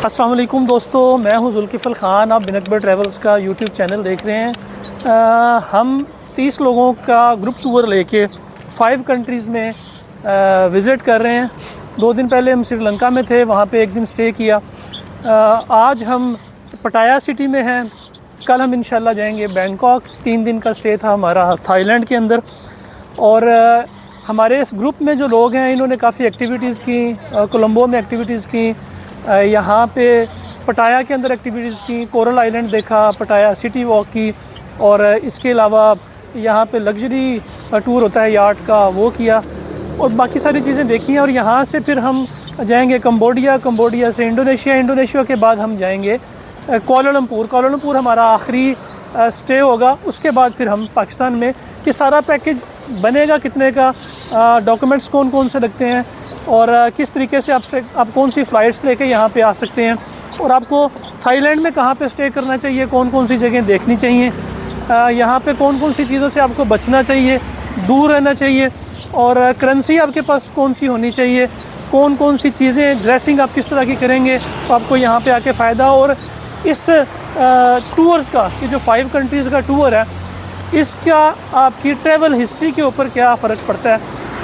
अस्सलाम वालेकुम दोस्तों, मैं हूं जुल्किफ़ल ख़ान। आप बिन अकबर ट्रैवल्स का यूट्यूब चैनल देख रहे हैं। हम 30 लोगों का ग्रुप टूर लेके 5 कंट्रीज़ में विज़िट कर रहे हैं। 2 दिन पहले हम श्रीलंका में थे, वहाँ पे एक दिन स्टे किया। आज हम पटाया सिटी में हैं। कल हम इंशाल्लाह जाएंगे बैंकॉक। 3 दिन का स्टे था हमारा थाईलैंड के अंदर। और हमारे इस ग्रुप में जो लोग हैं इन्होंने काफ़ी एक्टिविटीज़ की। कोलंबो में एक्टिविटीज़ की, यहाँ पे पटाया के अंदर एक्टिविटीज़ की, कोरल आइलैंड देखा, पटाया सिटी वॉक की, और इसके अलावा यहाँ पे लग्जरी टूर होता है यार्ड का, वो किया, और बाकी सारी चीज़ें देखी हैं। और यहाँ से फिर हम जाएंगे कंबोडिया से इंडोनेशिया के बाद हम जाएंगे कोलालमपुर हमारा आखिरी स्टे होगा। उसके बाद फिर हम पाकिस्तान में कि सारा पैकेज बनेगा कितने का, डॉक्यूमेंट्स कौन कौन से लगते हैं, और किस तरीके से आप कौन सी फ़्लाइट्स लेके यहाँ पे आ सकते हैं, और आपको थाईलैंड में कहाँ पे स्टे करना चाहिए, कौन कौन सी जगह देखनी चाहिए, यहाँ पे कौन कौन सी चीज़ों से आपको बचना चाहिए, दूर रहना चाहिए, और करेंसी आपके पास कौन सी होनी चाहिए, कौन कौन सी चीज़ें, ड्रेसिंग आप किस तरह की करेंगे तो आपको यहाँ पे आके फ़ायदा। और इस टूर्स का, ये जो 5 कंट्रीज़ का टूर है, इसका आपकी ट्रैवल हिस्ट्री के ऊपर क्या फ़र्क पड़ता है,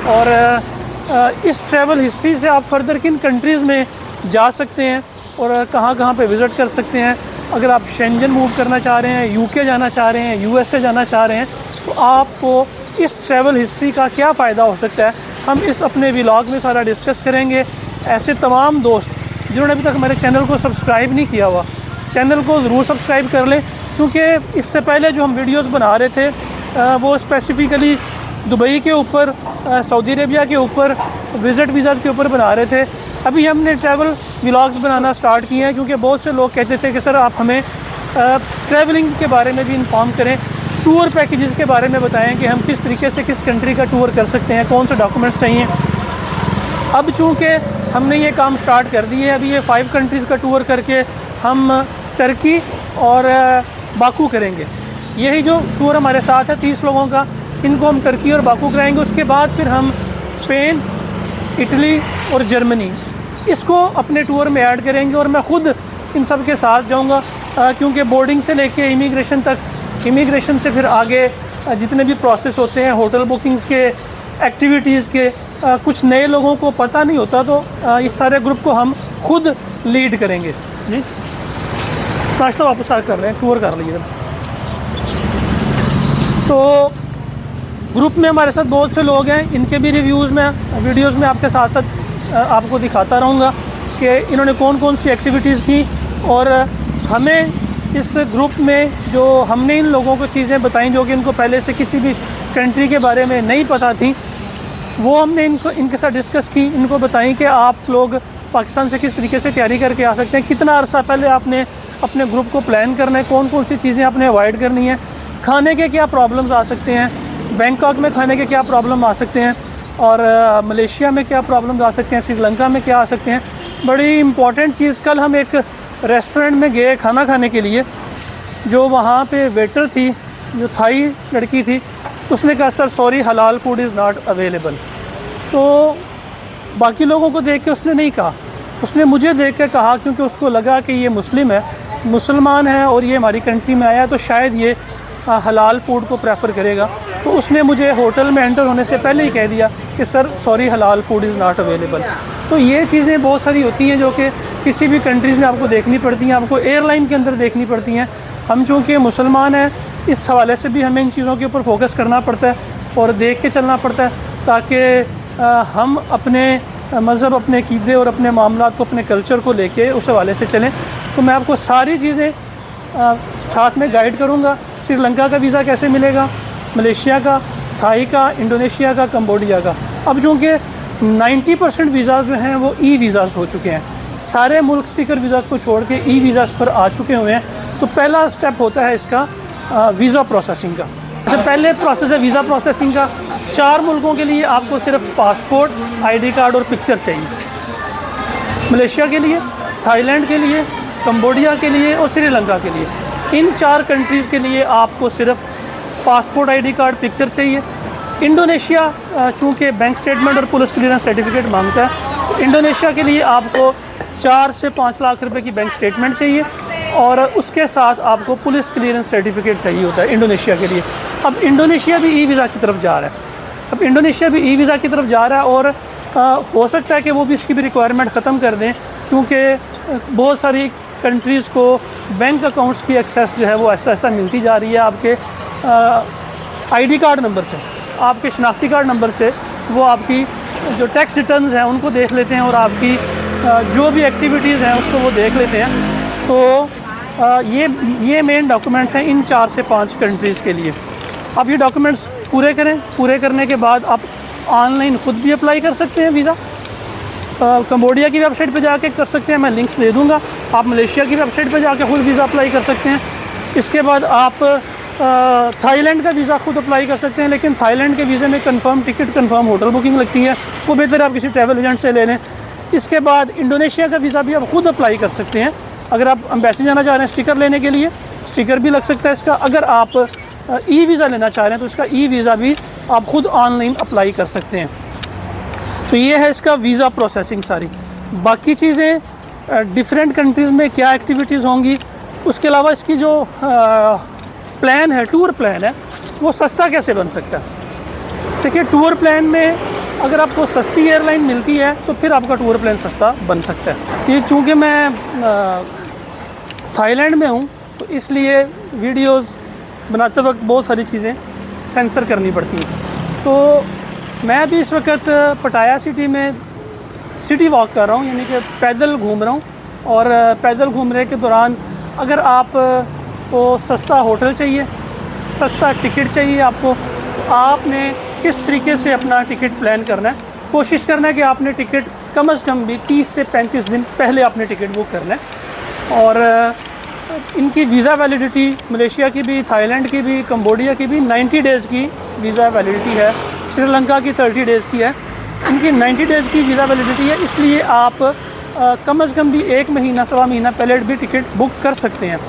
और इस ट्रैवल हिस्ट्री से आप फर्दर किन कंट्रीज़ में जा सकते हैं और कहाँ कहाँ पे विज़िट कर सकते हैं। अगर आप शेंजन मूव करना चाह रहे हैं, यूके जाना चाह रहे हैं, यूएसए जाना चाह रहे हैं, तो आपको इस ट्रैवल हिस्ट्री का क्या फ़ायदा हो सकता है, हम इस अपने व्लॉग में सारा डिस्कस करेंगे। ऐसे तमाम दोस्त जिन्होंने अभी तक हमारे चैनल को सब्सक्राइब नहीं किया हुआ, चैनल को ज़रूर सब्सक्राइब कर लें, क्योंकि इससे पहले जो हम वीडियोस बना रहे थे वो स्पेसिफ़िकली दुबई के ऊपर, सऊदी अरेबिया के ऊपर, विज़िट वीज़ा के ऊपर बना रहे थे। अभी हमने ट्रैवल व्लॉग्स बनाना स्टार्ट किए हैं, क्योंकि बहुत से लोग कहते थे कि सर आप हमें ट्रैवलिंग के बारे में भी इन्फॉर्म करें, टूर पैकेजेस के बारे में बताएं कि हम किस तरीके से किस कंट्री का टूर कर सकते हैं, कौन से डॉक्यूमेंट्स चाहिए। अब चूँकि हमने ये काम स्टार्ट कर दिए है, अभी ये 5 कंट्रीज़ का टूर करके हम टर्की और बाकू करेंगे। यही जो टूर हमारे साथ है 30 लोगों का, इनको हम टर्की और बाकू कराएंगे। उसके बाद फिर हम स्पेन, इटली और जर्मनी इसको अपने टूर में ऐड करेंगे, और मैं ख़ुद इन सब के साथ जाऊंगा, क्योंकि बोर्डिंग से लेके इमिग्रेशन तक, इमिग्रेशन से फिर आगे जितने भी प्रोसेस होते हैं, होटल बुकिंग्स के, एक्टिविटीज़ के, कुछ नए लोगों को पता नहीं होता, तो इस सारे ग्रुप को हम खुद लीड करेंगे। जी, नाश्ता वापस कर रहे हैं, टूर कर लीजिए। तो ग्रुप में हमारे साथ बहुत से लोग हैं, इनके भी रिव्यूज़ में वीडियोज़ में आपके साथ साथ आपको दिखाता रहूँगा कि इन्होंने कौन कौन सी एक्टिविटीज़ की, और हमें इस ग्रुप में जो हमने इन लोगों को चीज़ें बताई जो कि इनको पहले से किसी भी कंट्री के बारे में नहीं पता थी, वो हमने इनके साथ डिस्कस की, इनको बताई कि आप लोग पाकिस्तान से किस तरीके से तैयारी करके आ सकते हैं, कितना अरसा पहले आपने अपने ग्रुप को प्लान करना है, कौन कौन सी चीज़ें आपने अवॉइड करनी है, खाने के क्या प्रॉब्लम्स आ सकते हैं, बैंकॉक में खाने के क्या प्रॉब्लम आ सकते हैं, और मलेशिया में क्या प्रॉब्लम्स आ सकते हैं, श्रीलंका में क्या आ सकते हैं। बड़ी इम्पॉर्टेंट चीज़, कल हम एक रेस्टोरेंट में गए खाना खाने के लिए, जो वहाँ पे वेटर थी, जो थाई लड़की थी, उसने कहा सर सॉरी हलाल फूड इज़ नॉट अवेलेबल। तो बाकी लोगों को देख के उसने नहीं कहा, उसने मुझे देख के कहा, क्योंकि उसको लगा कि ये मुसलमान है और ये हमारी कंट्री में आया तो शायद ये हलाल फूड को प्रेफर करेगा। तो उसने मुझे होटल में एंटर होने से पहले ही कह दिया कि सर सॉरी हलाल फूड इज़ नॉट अवेलेबल। तो ये चीज़ें बहुत सारी होती हैं जो कि किसी भी कंट्रीज़ में आपको देखनी पड़ती हैं, आपको एयरलाइन के अंदर देखनी पड़ती हैं। हम चूँकि मुसलमान हैं, इस हवाले से भी हमें इन चीज़ों के ऊपर फोकस करना पड़ता है और देख के चलना पड़ता है, ताकि हम अपने मज़हब, अपने अक़ीदे और अपने मामलात को, अपने कल्चर को लेके उस हवाले से चलें। तो मैं आपको सारी चीज़ें साथ में गाइड करूँगा। श्रीलंका का वीज़ा कैसे मिलेगा, मलेशिया का, थाई का, इंडोनेशिया का, कंबोडिया का। अब चूँकि 90% वीज़ाज़ जो हैं वो ई वीज़ाज़ हो चुके हैं, सारे मुल्क स्टिकर वीज़ाज़ को छोड़ के ई वीज़ाज़ पर आ चुके हुए हैं। तो पहला स्टेप होता है इसका वीज़ा प्रोसेसिंग का। अच्छा, पहले प्रोसेस है वीज़ा प्रोसेसिंग का। 4 मुल्कों के लिए आपको सिर्फ पासपोर्ट, ID कार्ड और पिक्चर चाहिए। मलेशिया के लिए, थाईलैंड के लिए, कंबोडिया के लिए और श्रीलंका के लिए, इन 4 कंट्रीज़ के लिए आपको सिर्फ पासपोर्ट, ID कार्ड, पिक्चर चाहिए। इंडोनेशिया चूँकि बैंक स्टेटमेंट और पुलिस क्लियरेंस सर्टिफिकेट मांगता है, तो इंडोनेशिया के लिए आपको 4 से 5 लाख रुपए की बैंक स्टेटमेंट चाहिए और उसके साथ आपको पुलिस क्लियरेंस सर्टिफिकेट चाहिए होता है इंडोनेशिया के लिए। अब इंडोनेशिया भी ई वीज़ा की तरफ जा रहा है, अब इंडोनेशिया भी ई वीज़ा की तरफ जा रहा है और हो सकता है कि वो भी इसकी भी रिक्वायरमेंट ख़त्म कर दें, क्योंकि बहुत सारी कंट्रीज़ को बैंक अकाउंट्स की एक्सेस जो है वो ऐसा ऐसा मिलती जा रही है आपके आईडी कार्ड नंबर से, आपके शनाख्ती कार्ड नंबर से वो आपकी जो टैक्स रिटर्न्स हैं उनको देख लेते हैं और आपकी जो भी एक्टिविटीज़ हैं उसको वो देख लेते हैं। तो ये मेन डॉक्यूमेंट्स हैं इन 4 से 5 कंट्रीज़ के लिए। अब ये डॉक्यूमेंट्स पूरे करें, पूरे करने के बाद आप ऑनलाइन ख़ुद भी अप्लाई कर सकते हैं वीज़ा। कंबोडिया की वेबसाइट पे जाके कर सकते हैं, मैं लिंक्स दे दूँगा। आप मलेशिया की वेबसाइट पे जाके खुद वीज़ा अप्लाई कर सकते हैं। इसके बाद आप थाईलैंड का वीज़ा खुद अप्लाई कर सकते हैं, लेकिन थाईलैंड के वीज़े में confirm ticket, confirm hotel booking लगती है, वो बेहतर आप किसी ट्रैवल एजेंट से ले लें। इसके बाद इंडोनेशिया का वीज़ा भी आप खुद अप्लाई कर सकते हैं। अगर आप एम्बेसी जाना चाह रहे हैं स्टिकर लेने के लिए, स्टिकर भी लग सकता है इसका। अगर आप ई वीज़ा लेना चाह रहे हैं तो इसका ई वीज़ा भी आप खुद ऑनलाइन अप्लाई कर सकते हैं। तो ये है इसका वीज़ा प्रोसेसिंग सारी। बाकी चीज़ें डिफरेंट कंट्रीज़ में क्या एक्टिविटीज़ होंगी, उसके अलावा इसकी जो प्लान है, टूर प्लान है, वो सस्ता कैसे बन सकता है। देखिए, टूर प्लान में अगर आपको सस्ती एयरलाइन मिलती है तो फिर आपका टूर प्लान सस्ता बन सकता है। ये चूँकि मैं थाईलैंड में हूँ तो इसलिए वीडियोस बनाते वक्त बहुत सारी चीज़ें सेंसर करनी पड़ती हैं। तो मैं भी इस वक्त पटाया सिटी में सिटी वॉक कर रहा हूँ, यानी कि पैदल घूम रहा हूँ। और पैदल घूमने के दौरान अगर आप को सस्ता होटल चाहिए, सस्ता टिकट चाहिए आपको, तो आपने किस तरीके से अपना टिकट प्लान करना है। कोशिश करना है कि आपने टिकट कम से कम भी 30 से 35 दिन पहले आपने टिकट बुक करना है। और इनकी वीज़ा वैलिडिटी मलेशिया की भी, थाईलैंड की भी, कंबोडिया की भी 90 डेज़ की वीज़ा वैलिडिटी है। श्रीलंका की 30 डेज़ की है। इनकी 90 डेज़ की वीज़ा वैलिडिटी है, इसलिए आप कम से कम भी 1 महीना, सवा महीना पहले भी टिकट बुक कर सकते हैं।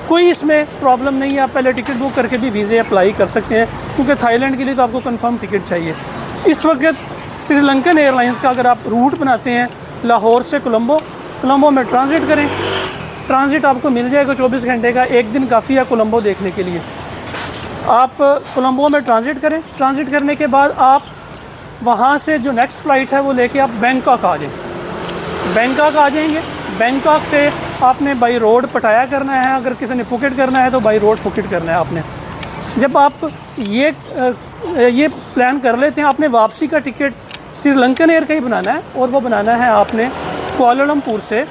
कोई इसमें प्रॉब्लम नहीं है, आप पहले टिकट बुक करके भी वीज़े अप्लाई कर सकते हैं, क्योंकि थाईलैंड के लिए तो आपको कंफर्म टिकट चाहिए। इस वक्त श्रीलंकन एयरलाइंस का अगर आप रूट बनाते हैं लाहौर से कोलंबो, कोलंबो में ट्रांजिट करें, ट्रांजिट आपको मिल जाएगा 24 घंटे का, 1 दिन काफ़ी है कोलंबो देखने के लिए। आप कोलंबो में ट्रांजिट करें, ट्रांजिट करने के बाद आप वहाँ से जो नेक्स्ट फ़्लाइट है वो लेके आप बैंकॉक आ जाएँ। बैंकॉक आ जाएंगे, बैंकॉक से आपने बाई रोड पटाया करना है, अगर किसी ने फुकेट करना है तो बाई रोड फुकेट करना है आपने। जब आप ये प्लान कर लेते हैं, आपने वापसी का टिकट श्रीलंकन एयर का ही बनाना है और वो बनाना है आपने कुआलालंपुर से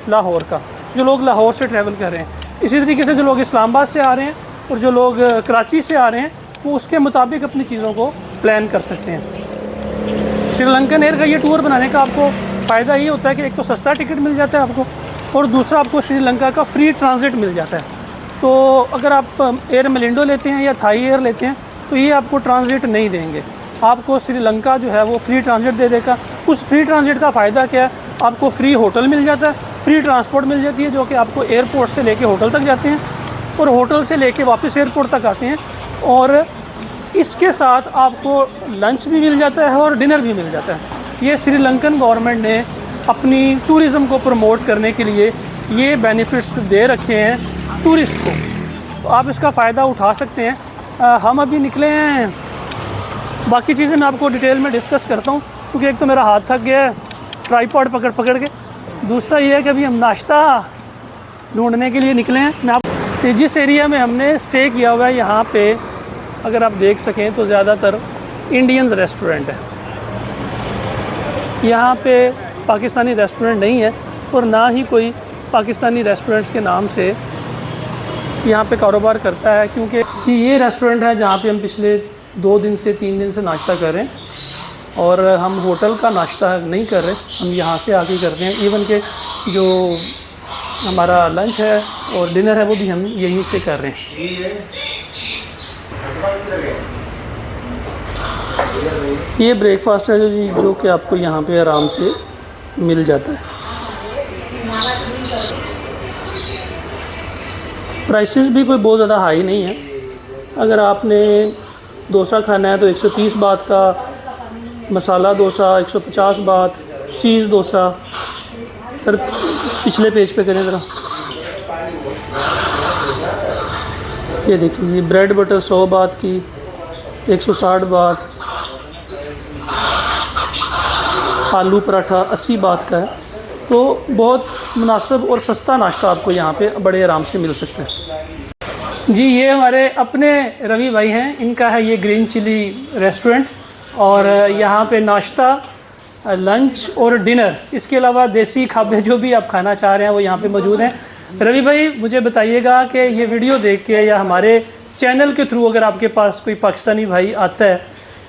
लाहौर का, जो लोग लाहौर से ट्रैवल कर रहे हैं। इसी तरीके से जो लोग इस्लामाबाद से आ रहे हैं और जो लोग कराची से आ रहे हैं, वो उसके मुताबिक अपनी चीज़ों को प्लान कर सकते हैं। श्रीलंकन एयर का ये टूर बनाने का आपको फ़ायदा ये होता है कि एक तो सस्ता टिकट मिल जाता है आपको, और दूसरा आपको श्रीलंका का फ्री ट्रांजिट मिल जाता है। तो अगर आप एयर मलिंडो लेते हैं या थाई एयर लेते हैं तो ये आपको ट्रांजिट नहीं देंगे, आपको श्रीलंका जो है वो फ्री ट्रांजिट दे देगा। उस फ्री ट्रांजिट का फ़ायदा क्या है, आपको फ्री होटल मिल जाता है, फ्री ट्रांसपोर्ट मिल जाती है, जो कि आपको एयरपोर्ट से लेके होटल तक जाते हैं और होटल से लेके वापस एयरपोर्ट तक आते हैं। और इसके साथ आपको लंच भी मिल जाता है और डिनर भी मिल जाता है। ये श्रीलंकन गवर्नमेंट ने अपनी टूरिज़म को प्रमोट करने के लिए ये बेनिफिट्स दे रखे हैं टूरिस्ट को, तो आप इसका फ़ायदा उठा सकते हैं। हम अभी निकले हैं, बाकी चीज़ें मैं आपको डिटेल में डिस्कस करता हूँ, क्योंकि एक तो मेरा हाथ थक गया है ट्राईपॉड पकड़ पकड़ के, दूसरा ये है कि अभी हम नाश्ता ढूंढने के लिए निकले हैं। मैं आप जिस एरिया में हमने स्टे किया हुआ है, यहाँ पे अगर आप देख सकें तो ज़्यादातर इंडियंस रेस्टोरेंट है। यहाँ पे पाकिस्तानी रेस्टोरेंट नहीं है और ना ही कोई पाकिस्तानी रेस्टोरेंट्स के नाम से यहाँ पे कारोबार करता है, क्योंकि ये रेस्टोरेंट है जहाँ पे हम पिछले 2 दिन से 3 दिन से नाश्ता कर रहे हैं। और हम होटल का नाश्ता नहीं कर रहे, हम यहाँ से आके करते हैं। इवन के जो हमारा लंच है और डिनर है वो भी हम यहीं से कर रहे हैं। ये ब्रेकफास्ट है जो कि आपको यहाँ पे आराम से मिल जाता है। प्राइसेस भी कोई बहुत ज़्यादा हाई नहीं है। अगर आपने डोसा खाना है तो 130 बात का, मसाला डोसा 150 बात, चीज़ डोसा सर पिछले पेज पे करें ज़रा। ये देखिए, ब्रेड बटर 100 बात की, 160 बात। आलू पराठा 80 बात का है। तो बहुत मुनासिब और सस्ता नाश्ता आपको यहाँ पे बड़े आराम से मिल सकता है। जी, ये हमारे अपने रवि भाई हैं, इनका है ये ग्रीन चिली रेस्टोरेंट। और यहाँ पे नाश्ता, लंच और डिनर, इसके अलावा देसी खाबे जो भी आप खाना चाह रहे हैं वो यहाँ पे मौजूद हैं। रवि भाई, मुझे बताइएगा कि ये वीडियो देख के या हमारे चैनल के थ्रू अगर आपके पास कोई पाकिस्तानी भाई आता है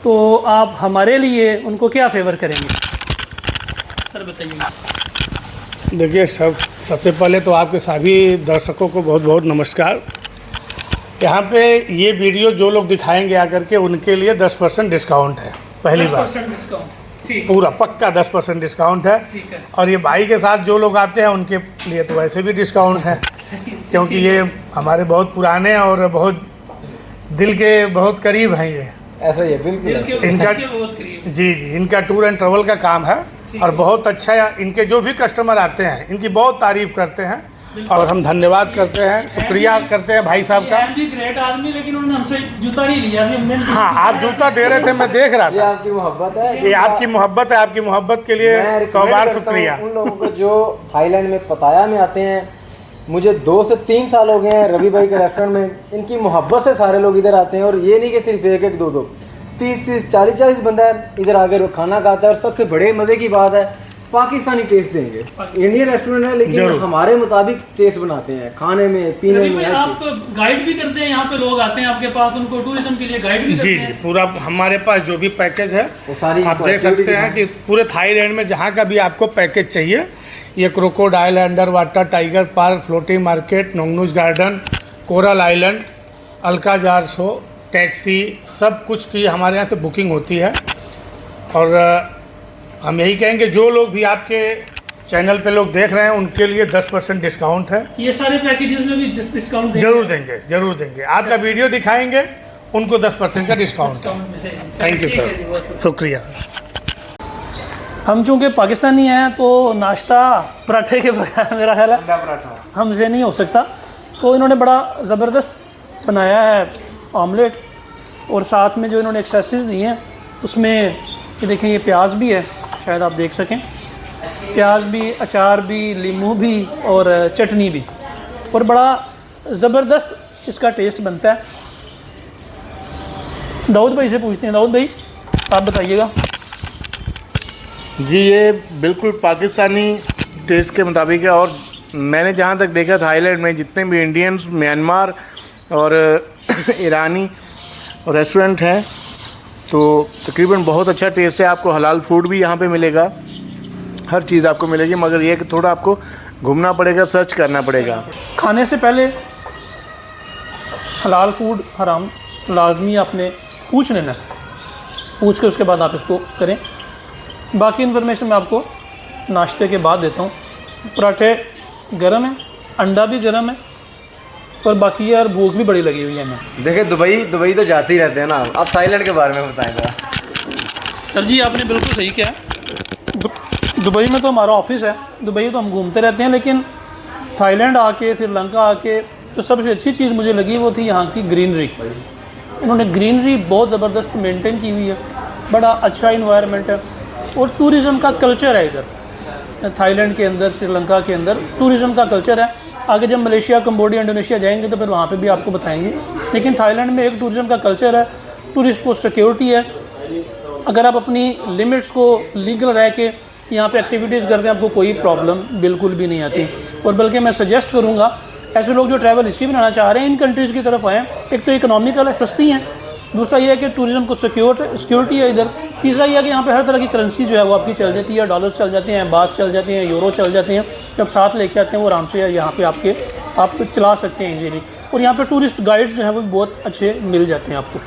तो आप हमारे लिए उनको क्या फेवर करेंगे? सर बताइएगा। देखिए, सबसे पहले तो आपके सभी दर्शकों को बहुत बहुत नमस्कार। यहाँ पे ये वीडियो जो लोग दिखाएंगे आकर के, उनके लिए 10% डिस्काउंट है। पहली बार 10% डिस्काउंट, पूरा पक्का 10% डिस्काउंट है। ठीक है। और ये भाई के साथ जो लोग आते हैं उनके लिए तो वैसे भी डिस्काउंट है, क्योंकि ये हमारे बहुत पुराने और बहुत दिल के बहुत करीब हैं। ये ऐसा ही है, बिल्कुल इनका जी, इनका टूर एंड ट्रैवल का काम है और बहुत अच्छा है। इनके जो भी कस्टमर आते हैं इनकी बहुत तारीफ़ करते हैं और हम धन्यवाद करते हैं, शुक्रिया करते हैं भाई साहब का। ग्रेट आदमी, लेकिन उन्होंने हमसे जूता नहीं लिया। हाँ, आप जूता दे रहे थे, मैं देख रहा ये था। आपकी मोहब्बत है, ये आपकी मोहब्बत है। आपकी मोहब्बत के लिए मैं 100 बार रिकमेंड करता शुक्रिया। हूं उन लोगों को जो थाईलैंड में पताया में आते हैं। मुझे 2 से 3 साल हो गए हैं रवि भाई के रेस्टोरेंट में। इनकी मोहब्बत से सारे लोग इधर आते हैं और ये नहीं कि सिर्फ 1-1, 2-2, 30-30, 40-40 बंदा है इधर आकर खाना खाता है। और सबसे बड़े मज़े की बात है, पाकिस्तानी टेस्ट देंगे। इंडियन रेस्टोरेंट है लेकिन हमारे मुताबिक टेस्ट बनाते हैं, खाने में, पीने में। आप गाइड भी करते हैं? यहाँ पे लोग आते हैं आपके पास, उनको टूरिज्म के लिए गाइड भी करते हैं? जी, पूरा हमारे पास जो भी पैकेज है वो सारी आप देख सकते हैं कि पूरे थाईलैंड में जहाँ का भी आपको पैकेज चाहिए, ये crocodile, under water, tiger park, floating market, Nong Nooch garden, coral island, Alcazar show, taxi, सब कुछ की हमारे यहाँ से बुकिंग होती है। और हम यही कहेंगे जो लोग भी आपके चैनल पे लोग देख रहे हैं उनके लिए 10% डिस्काउंट है। ये सारे पैकेजेस में भी डिस्काउंट जरूर देंगे, जरूर देंगे। आपका वीडियो दिखाएंगे उनको 10% का डिस्काउंट है। थैंक यू सर, शुक्रिया। हम चूँकि पाकिस्तानी हैं तो नाश्ता पराठे के बगैर मेरा ख्याल है हमसे नहीं हो सकता। तो इन्होंने बड़ा ज़बरदस्त बनाया है ऑमलेट, और साथ में जो इन्होंने एक्सेसरीज दी हैं उसमें ये देखें, ये प्याज भी है, शायद आप देख सकें, प्याज भी, अचार भी, लीमू भी और चटनी भी, और बड़ा ज़बरदस्त इसका टेस्ट बनता है। दाऊद भाई से पूछते हैं। दाऊद भाई, आप बताइएगा। जी, ये बिल्कुल पाकिस्तानी टेस्ट के मुताबिक है। और मैंने जहाँ तक देखा थाईलैंड में जितने भी इंडियंस, म्यांमार और ईरानी रेस्टोरेंट हैं तो तकरीबन बहुत अच्छा टेस्ट है। आपको हलाल फूड भी यहाँ पे मिलेगा, हर चीज़ आपको मिलेगी, मगर ये कि थोड़ा आपको घूमना पड़ेगा, सर्च करना पड़ेगा। खाने से पहले हलाल फूड हराम लाजमी आपने पूछ लेना, पूछ के उसके बाद आप इसको करें। बाकी इन्फॉर्मेशन मैं आपको नाश्ते के बाद देता हूँ। पराठे गरम है, अंडा भी गरम है, और बाकी यार भूख भी बड़ी लगी हुई है हमें। देखिए, दुबई तो जाते ही रहते हैं ना। आप थाईलैंड के बारे में बताएं जरा। सर जी, आपने बिल्कुल सही किया। दुबई में तो हमारा ऑफिस है, दुबई तो हम घूमते रहते हैं, लेकिन थाईलैंड आके, श्रीलंका आके तो सबसे अच्छी चीज़ मुझे लगी वो थी यहाँ की ग्रीनरी। इन्होंने ग्रीनरी बहुत ज़बरदस्त मेंटेन की हुई है, बड़ा अच्छा इन्वायरमेंट है, और टूरिज़म का कल्चर है इधर थाईलैंड के अंदर, श्रीलंका के अंदर टूरिज़म का कल्चर है। आगे जब मलेशिया, कंबोडिया, इंडोनेशिया जाएंगे तो फिर वहाँ पे भी आपको बताएंगे। लेकिन थाईलैंड में एक टूरिज़म का कल्चर है, टूरिस्ट को सिक्योरिटी है। अगर आप अपनी लिमिट्स को लीगल रह के यहाँ पे एक्टिविटीज़ करते हैं, आपको कोई प्रॉब्लम बिल्कुल भी नहीं आती। और बल्कि मैं सजेस्ट करूँगा ऐसे लोग जो ट्रैवल हिस्ट्री बनाना चाह रहे हैं इन कंट्रीज़ की तरफ आएँ। एक तो इकोनॉमिकल है, सस्ती हैं, दूसरा ये है कि टूरिज़म को सिक्योरिटी है इधर, तीसरा ये है कि यहाँ पे हर तरह की करेंसी जो है वो आपकी चल जाती है, डॉलर्स चल जाते हैं, बात चल जाते हैं, यूरो चल जाते हैं। जब साथ लेके आते हैं वो आराम से यहाँ पे आप चला सकते हैं इजीली। और यहाँ पे टूरिस्ट गाइड्स जो हैं वो बहुत अच्छे मिल जाते हैं आपको।